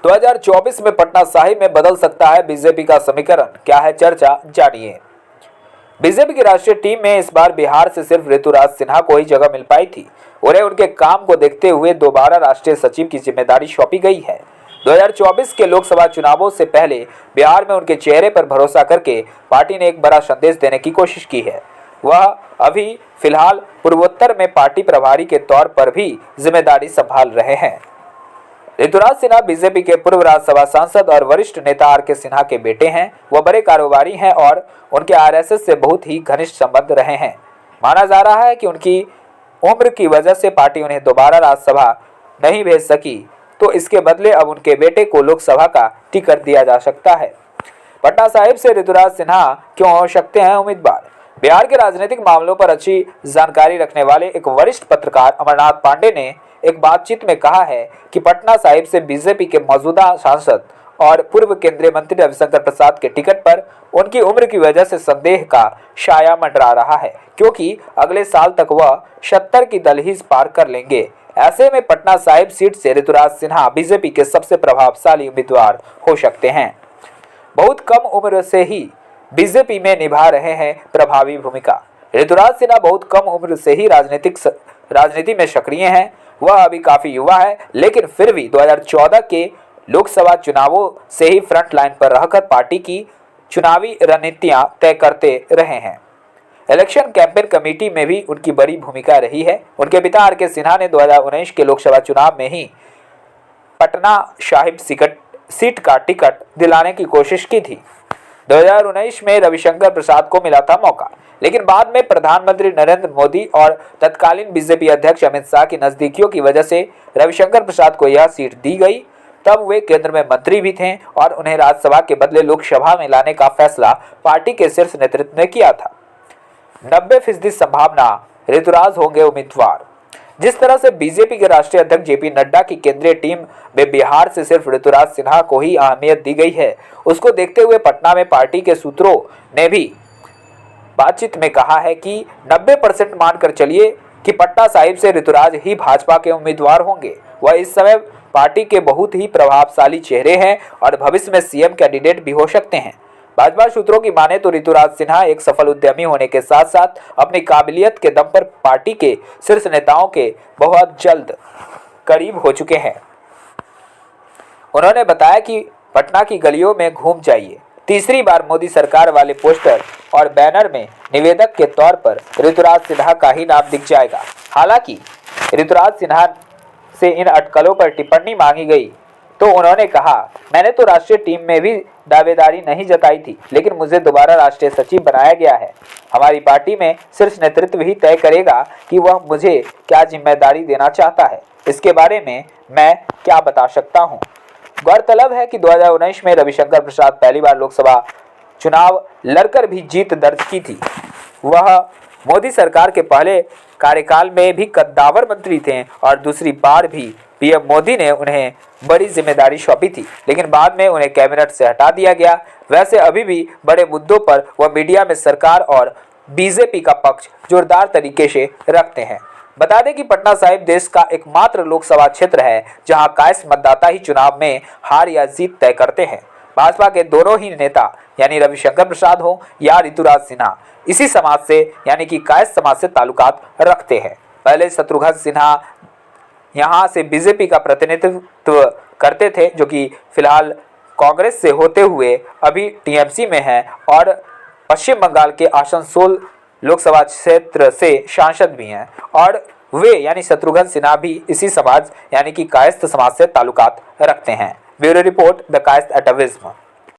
2024 में पटना साहिब में बदल सकता है बीजेपी का समीकरण, क्या है चर्चा, जानिए। बीजेपी की राष्ट्रीय टीम में इस बार बिहार से सिर्फ ऋतुराज सिन्हा को ही जगह मिल पाई थी। उन्हें उनके काम को देखते हुए दोबारा राष्ट्रीय सचिव की जिम्मेदारी सौंपी गई है। 2024 के लोकसभा चुनावों से पहले बिहार में उनके चेहरे पर भरोसा करके पार्टी ने एक बड़ा संदेश देने की कोशिश की है। वह अभी फिलहाल पूर्वोत्तर में पार्टी प्रभारी के तौर पर भी जिम्मेदारी संभाल रहे हैं। ऋतुराज सिन्हा बीजेपी के पूर्व राज्यसभा सांसद और वरिष्ठ नेता आर.के. सिन्हा के बेटे हैं। वह बड़े कारोबारी हैं और उनके आरएसएस से बहुत ही घनिष्ठ संबंध रहे हैं। माना जा रहा है कि उनकी उम्र की वजह से पार्टी उन्हें दोबारा राज्यसभा नहीं भेज सकी, तो इसके बदले अब उनके बेटे को लोकसभा का टिकट दिया जा सकता है। पटना साहिब से ऋतुराज सिन्हा क्यों हो सकते हैं उम्मीदवार? बिहार के राजनीतिक मामलों पर अच्छी जानकारी रखने वाले एक वरिष्ठ पत्रकार अमरनाथ पांडे ने एक बातचीत में कहा है कि पटना साहिब से बीजेपी के मौजूदा सांसद और पूर्व केंद्रीय मंत्री रविशंकर प्रसाद के टिकट पर उनकी उम्र की वजह से संदेह का साया मंडरा रहा है, क्योंकि अगले साल तक वह 70 की दहलीज पार कर लेंगे। ऐसे में पटना साहिब सीट से ऋतुराज सिन्हा बीजेपी के सबसे प्रभावशाली उम्मीदवार हो सकते हैं। बहुत कम उम्र से ही बीजेपी में निभा रहे हैं प्रभावी भूमिका। ऋतुराज सिन्हा बहुत कम उम्र से ही राजनीति में सक्रिय हैं। वह अभी काफी युवा है, लेकिन फिर भी 2014 के लोकसभा चुनावों से ही फ्रंट लाइन पर रहकर पार्टी की चुनावी रणनीतियां तय करते रहे हैं। इलेक्शन कैंपेन कमेटी में भी उनकी बड़ी भूमिका रही है। उनके पिता आर.के. सिन्हा ने 2019 के लोकसभा चुनाव में ही पटना साहिब सीट का टिकट दिलाने की कोशिश की थी। 2019 में रविशंकर प्रसाद को मिला था मौका, लेकिन बाद में प्रधानमंत्री नरेंद्र मोदी और तत्कालीन बीजेपी अध्यक्ष अमित शाह की नजदीकियों की वजह से रविशंकर प्रसाद को यह सीट दी गई। तब वे केंद्र में मंत्री भी थे और उन्हें राज्यसभा के बदले लोकसभा में लाने का फैसला पार्टी के शीर्ष नेतृत्व ने किया था। 90% संभावना ऋतुराज होंगे उम्मीदवार। जिस तरह से बीजेपी के राष्ट्रीय अध्यक्ष जेपी नड्डा की केंद्रीय टीम में बिहार से सिर्फ ऋतुराज सिन्हा को ही अहमियत दी गई है, उसको देखते हुए पटना में पार्टी के सूत्रों ने भी बातचीत में कहा है कि 90% मानकर चलिए कि पटना साहिब से ऋतुराज ही भाजपा के उम्मीदवार होंगे। वह इस समय पार्टी के बहुत ही प्रभावशाली चेहरे हैं और भविष्य में सीएम कैंडिडेट भी हो सकते हैं। भाजपा सूत्रों की माने तो ऋतुराज सिन्हा एक सफल उद्यमी होने के साथ साथ अपनी काबिलियत के दम पर पार्टी के शीर्ष नेताओं के बहुत जल्द करीब हो चुके हैं। उन्होंने बताया कि पटना की गलियों में घूम जाइए, तीसरी बार मोदी सरकार वाले पोस्टर और बैनर में निवेदक के तौर पर ऋतुराज सिन्हा का ही नाम दिख जाएगा। हालांकि ऋतुराज सिन्हा से इन अटकलों पर टिप्पणी मांगी गई तो उन्होंने कहा, मैंने तो राष्ट्रीय टीम में भी दावेदारी नहीं जताई थी, लेकिन मुझे दोबारा राष्ट्रीय सचिव बनाया गया है। हमारी पार्टी में शीर्ष नेतृत्व ही तय करेगा कि वह मुझे क्या जिम्मेदारी देना चाहता है। इसके बारे में मैं क्या बता सकता हूँ। गौरतलब है कि 2019 में रविशंकर प्रसाद पहली बार लोकसभा चुनाव लड़कर भी जीत दर्ज की थी। वह मोदी सरकार के पहले कार्यकाल में भी कद्दावर मंत्री थे और दूसरी बार भी पीएम मोदी ने उन्हें बड़ी जिम्मेदारी सौंपी थी, लेकिन बाद में उन्हें कैबिनेट से हटा दिया गया। वैसे अभी भी बड़े मुद्दों पर वह मीडिया में सरकार और बीजेपी का पक्ष जोरदार तरीके से रखते हैं। बता दें कि पटना साहिब देश का एकमात्र लोकसभा क्षेत्र है जहां कायस्थ मतदाता ही चुनाव में हार या जीत तय करते हैं। भाजपा के दोनों ही नेता यानी रविशंकर प्रसाद हो या ऋतुराज सिन्हा इसी समाज से यानी कि कायस्थ समाज से ताल्लुकात रखते हैं। पहले शत्रुघ्न सिन्हा यहां से बीजेपी का प्रतिनिधित्व करते थे, जो कि फिलहाल कांग्रेस से होते हुए अभी टीएमसी में हैं और पश्चिम बंगाल के आसनसोल लोकसभा क्षेत्र से सांसद भी हैं और वे यानी शत्रुघ्न सिन्हा भी इसी समाज यानी कि कायस्थ समाज से ताल्लुकात रखते हैं। Bureau report, the Kayastha एटाविज्म।